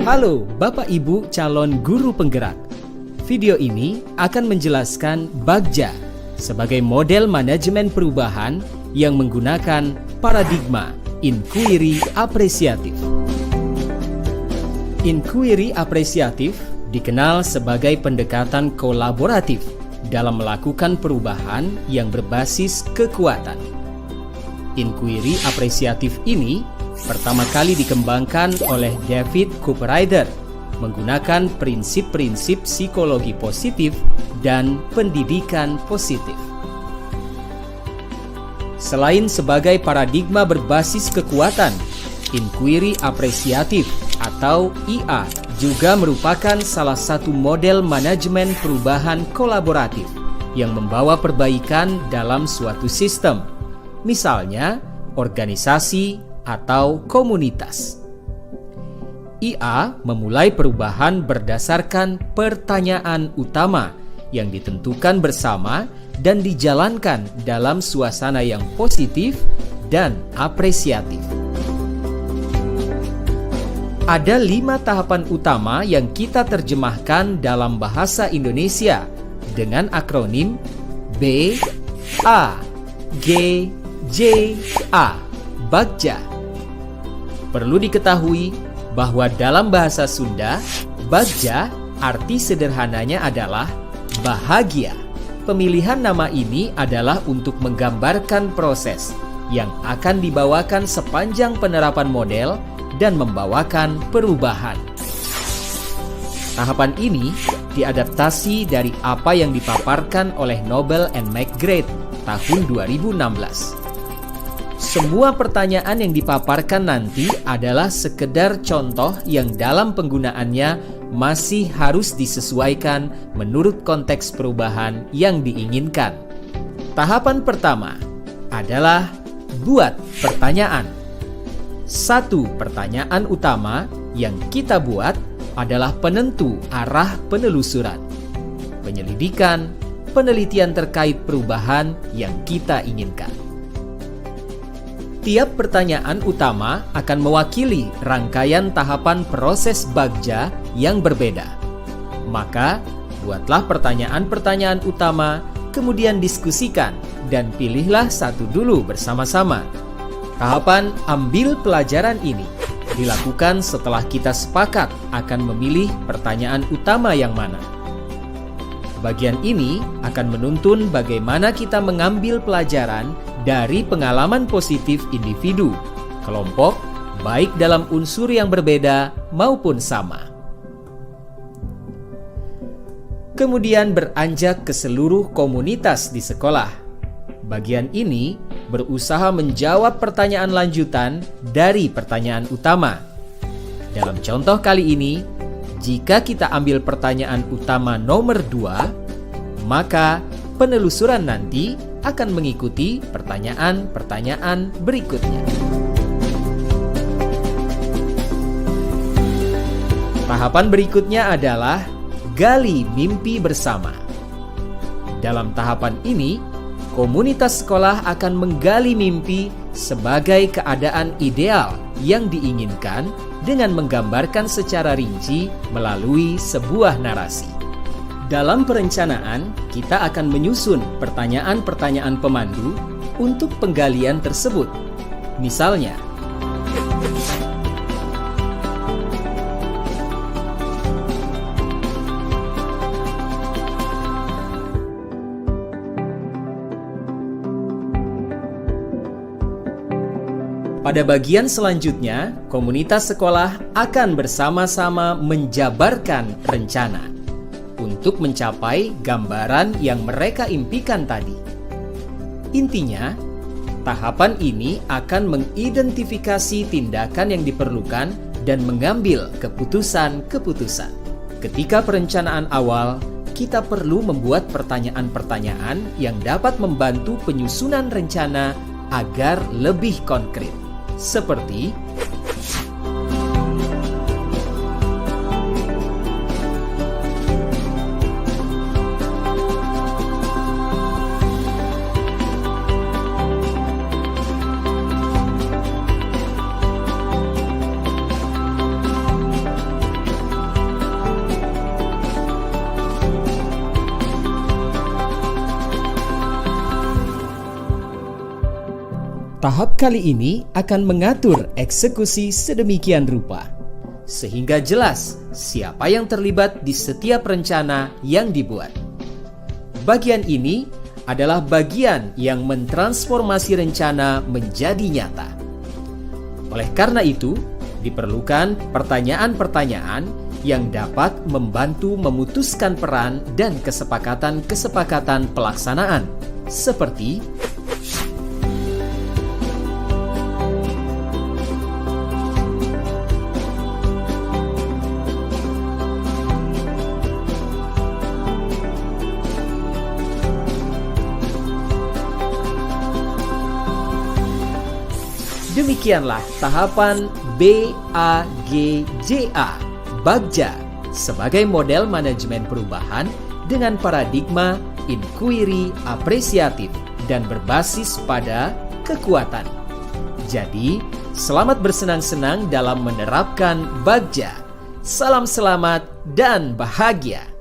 Halo Bapak Ibu calon guru penggerak. Video ini akan menjelaskan Bagja sebagai model manajemen perubahan yang menggunakan paradigma inquiry apresiatif. Inquiry apresiatif dikenal sebagai pendekatan kolaboratif dalam melakukan perubahan yang berbasis kekuatan. Inquiry apresiatif ini pertama kali dikembangkan oleh David Cooperrider menggunakan prinsip-prinsip psikologi positif dan pendidikan positif. Selain sebagai paradigma berbasis kekuatan, inquiry apresiatif atau IA juga merupakan salah satu model manajemen perubahan kolaboratif yang membawa perbaikan dalam suatu sistem, misalnya organisasi atau komunitas. IA memulai perubahan berdasarkan pertanyaan utama yang ditentukan bersama dan dijalankan dalam suasana yang positif dan apresiatif. Ada 5 tahapan utama yang kita terjemahkan dalam bahasa Indonesia dengan akronim B, A, G, J, A, Bagja. Perlu diketahui bahwa dalam bahasa Sunda, Bagja arti sederhananya adalah bahagia. Pemilihan nama ini adalah untuk menggambarkan proses yang akan dibawakan sepanjang penerapan model dan membawakan perubahan. Tahapan ini diadaptasi dari apa yang dipaparkan oleh Nobel and McGrath tahun 2016. Semua pertanyaan yang dipaparkan nanti adalah sekedar contoh yang dalam penggunaannya masih harus disesuaikan menurut konteks perubahan yang diinginkan. Tahapan pertama adalah buat pertanyaan. Satu pertanyaan utama yang kita buat adalah penentu arah penelusuran, penyelidikan, penelitian terkait perubahan yang kita inginkan. Tiap pertanyaan utama akan mewakili rangkaian tahapan proses Bagja yang berbeda. Maka, buatlah pertanyaan-pertanyaan utama, kemudian diskusikan, dan pilihlah satu dulu bersama-sama. Tahapan ambil pelajaran ini dilakukan setelah kita sepakat akan memilih pertanyaan utama yang mana. Bagian ini akan menuntun bagaimana kita mengambil pelajaran dari pengalaman positif individu, kelompok, baik dalam unsur yang berbeda maupun sama. Kemudian beranjak ke seluruh komunitas di sekolah. Bagian ini berusaha menjawab pertanyaan lanjutan dari pertanyaan utama. Dalam contoh kali ini, jika kita ambil pertanyaan utama nomor 2, maka penelusuran nanti akan mengikuti pertanyaan-pertanyaan berikutnya. Tahapan berikutnya adalah gali mimpi bersama. Dalam tahapan ini, komunitas sekolah akan menggali mimpi sebagai keadaan ideal yang diinginkan dengan menggambarkan secara rinci melalui sebuah narasi. Dalam perencanaan, kita akan menyusun pertanyaan-pertanyaan pemandu untuk penggalian tersebut. Misalnya, pada bagian selanjutnya, komunitas sekolah akan bersama-sama menjabarkan rencana untuk mencapai gambaran yang mereka impikan tadi. Intinya, tahapan ini akan mengidentifikasi tindakan yang diperlukan dan mengambil keputusan-keputusan. Ketika perencanaan awal, kita perlu membuat pertanyaan-pertanyaan yang dapat membantu penyusunan rencana agar lebih konkret. Seperti Tahap kali ini akan mengatur eksekusi sedemikian rupa, sehingga jelas siapa yang terlibat di setiap rencana yang dibuat. Bagian ini adalah bagian yang mentransformasi rencana menjadi nyata. Oleh karena itu, diperlukan pertanyaan-pertanyaan yang dapat membantu memutuskan peran dan kesepakatan-kesepakatan pelaksanaan, seperti demikianlah tahapan BAGJA, Bagja, sebagai model manajemen perubahan dengan paradigma inquiry apresiatif dan berbasis pada kekuatan. Jadi, selamat bersenang-senang dalam menerapkan Bagja. Salam selamat dan bahagia.